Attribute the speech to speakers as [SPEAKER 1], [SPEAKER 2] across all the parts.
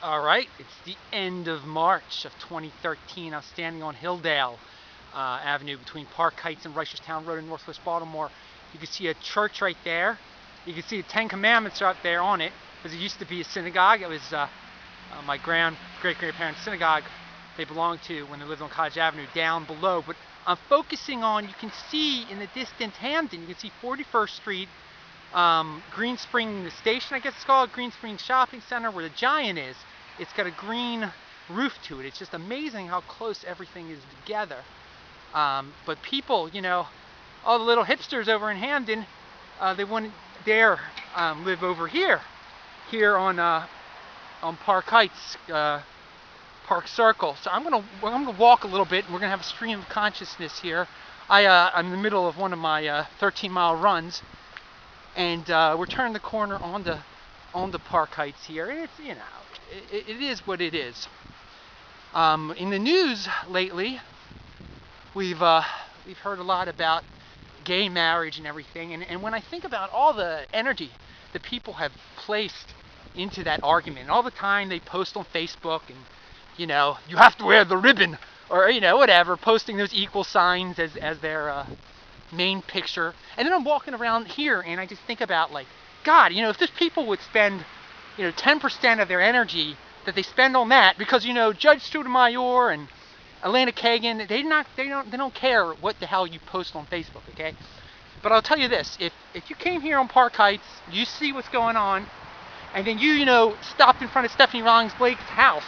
[SPEAKER 1] All right, it's the end of March of 2013. I'm standing on Hilldale Avenue between Park Heights and Reisterstown Road in Northwest Baltimore. You can see a church right there. You can see the Ten Commandments are up there on it, because it used to be a synagogue. It was my great-grandparents' synagogue they belonged to when they lived on College Avenue down below. But I'm focusing on, you can see in the distance Hamden, you can see 41st Street, Green Spring Station, I guess it's called, Green Spring Shopping Center, where the Giant is. It's got a green roof to it. It's just amazing how close everything is together. But people, all the little hipsters over in Hamden, they wouldn't dare live over here on Park Heights, Park Circle. So I'm gonna walk a little bit, and we're gonna have a stream of consciousness here. I'm in the middle of one of my 13-mile runs, and we're turning the corner onto Park Heights here, and it's it is what it is. In the news lately, we've heard a lot about gay marriage and everything, and when I think about all the energy that people have placed into that argument, and all the time they post on Facebook, and you have to wear the ribbon, or whatever, posting those equal signs as their main picture. And then I'm walking around here and I just think about, like, God, if these people would spend 10% of their energy that they spend on that, because Judge Sotomayor and Elena Kagan, they don't care what the hell you post on Facebook, okay? But I'll tell you this, if you came here on Park Heights, you see what's going on, and then you stopped in front of Stephanie Rawlings-Blake's house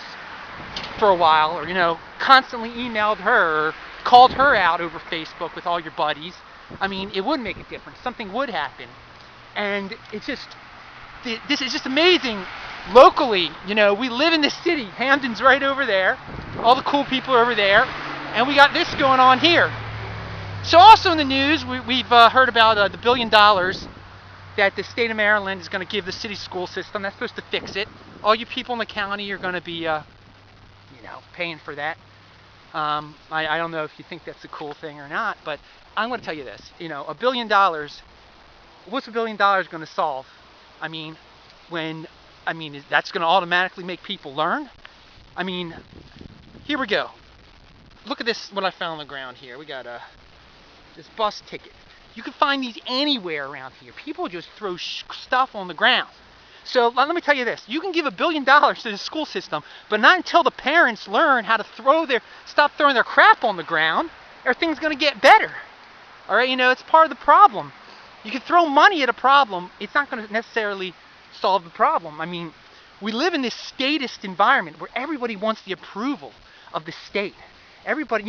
[SPEAKER 1] for a while, or constantly emailed her or called her out over Facebook with all your buddies, I mean, it would make a difference. Something would happen. And this is just amazing. Locally, we live in this city. Hamden's right over there. All the cool people are over there. And we got this going on here. So also in the news, we've heard about the $1 billion that the state of Maryland is going to give the city school system. That's supposed to fix it. All you people in the county are going to be, paying for that. I don't know if you think that's a cool thing or not, but I'm going to tell you this. $1 billion, what's $1 billion going to solve? That's going to automatically make people learn? Here we go. Look at this, what I found on the ground here. We got this bus ticket. You can find these anywhere around here. People just throw stuff on the ground. So let me tell you this. You can give $1 billion to the school system, but not until the parents learn how to stop throwing their crap on the ground, are things going to get better. All right, it's part of the problem. You can throw money at a problem. It's not going to necessarily solve the problem. We live in this statist environment where everybody wants the approval of the state. Everybody,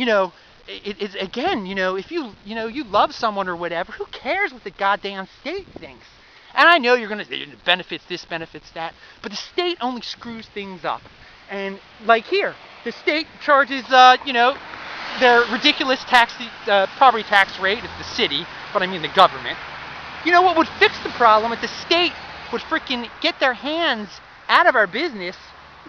[SPEAKER 1] it's again, if you love someone or whatever, who cares what the goddamn state thinks? And I know you're going to benefits this, benefits that, but the state only screws things up. And like here, the state charges, their ridiculous property tax rate at the city, but I mean the government. What would fix the problem if the state would freaking get their hands out of our business?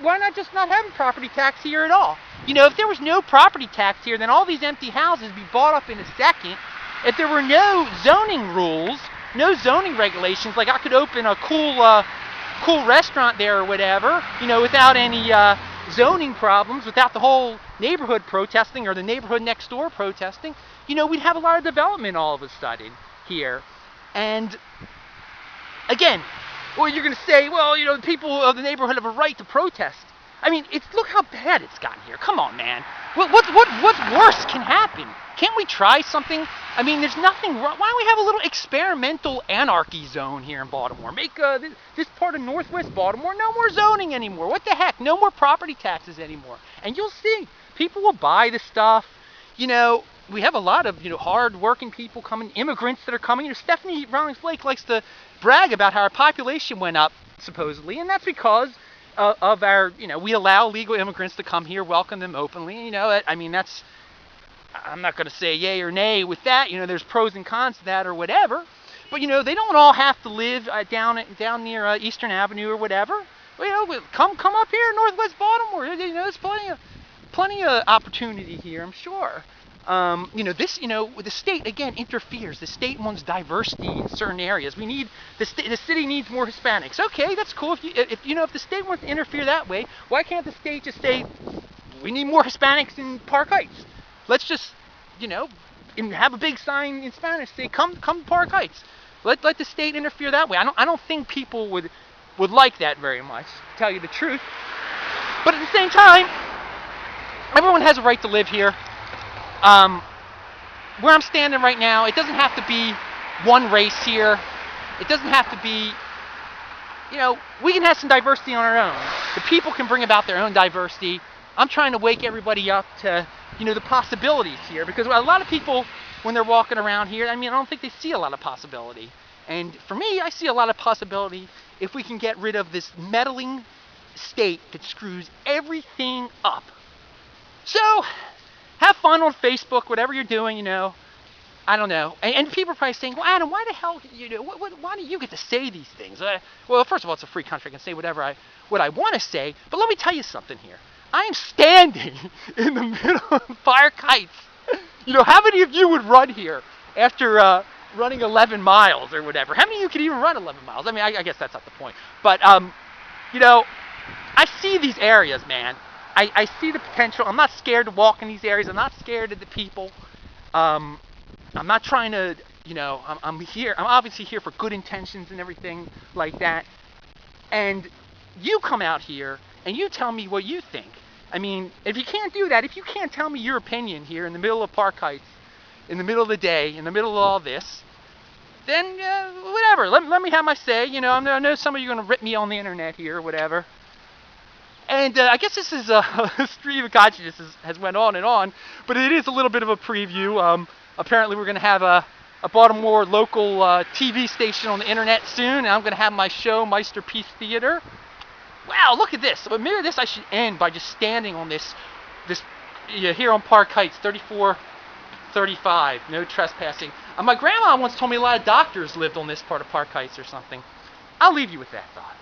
[SPEAKER 1] Why not just not have a property tax here at all? If there was no property tax here, then all these empty houses would be bought up in a second. If there were no zoning rules, no zoning regulations, like I could open a cool restaurant there or whatever, without any zoning problems, without the whole neighborhood protesting or the neighborhood next door protesting, we'd have a lot of development all of a sudden here. And again, well, you're going to say, well, the people of the neighborhood have a right to protest. Look how bad it's gotten here. Come on, man. What worse can happen? Can't we try something? There's nothing wrong. Why don't we have a little experimental anarchy zone here in Baltimore? Make this part of Northwest Baltimore no more zoning anymore. What the heck? No more property taxes anymore. And you'll see, people will buy the stuff. We have a lot of hard-working people coming, immigrants that are coming. Stephanie Rawlings-Blake likes to brag about how our population went up, supposedly, and that's because of our, we allow legal immigrants to come here, welcome them openly. That's, I'm not going to say yay or nay with that. There's pros and cons to that or whatever. But, they don't all have to live down near Eastern Avenue or whatever. Come up here, Northwest Baltimore. There's plenty of opportunity here, I'm sure. The state again interferes. The state wants diversity in certain areas. We need the city needs more Hispanics. Okay, that's cool. If the state wants to interfere that way, why can't the state just say we need more Hispanics in Park Heights? Let's just, have a big sign in Spanish say come to Park Heights. Let the state interfere that way. I don't think people would like that very much, to tell you the truth. But at the same time, everyone has a right to live here. Where I'm standing right now, it doesn't have to be one race here. It doesn't have to be, we can have some diversity on our own. The people can bring about their own diversity. I'm trying to wake everybody up to, the possibilities here, because a lot of people, when they're walking around here, I don't think they see a lot of possibility. And for me, I see a lot of possibility if we can get rid of this meddling state that screws everything up. So, have fun on Facebook, whatever you're doing, I don't know. And people are probably saying, well, Adam, why the hell, why do you get to say these things? Well, first of all, it's a free country. I can say what I want to say. But let me tell you something here. I am standing in the middle of Park Heights. How many of you would run here after running 11 miles or whatever? How many of you could even run 11 miles? I guess that's not the point. But, I see these areas, man. I see the potential. I'm not scared to walk in these areas. I'm not scared of the people. I'm not trying to, I'm here. I'm obviously here for good intentions and everything like that. And you come out here and you tell me what you think. If you can't do that, if you can't tell me your opinion here in the middle of Park Heights, in the middle of the day, in the middle of all this, then whatever. Let me have my say. I know some of you are going to rip me on the internet here or whatever. And I guess this is a stream of consciousness has went on and on, but it is a little bit of a preview. Apparently we're going to have a Baltimore local TV station on the internet soon, and I'm going to have my show, Meister Peace Theater. Wow, look at this. But maybe I should end by just standing on this here on Park Heights, 3435, no trespassing. My grandma once told me a lot of doctors lived on this part of Park Heights or something. I'll leave you with that thought.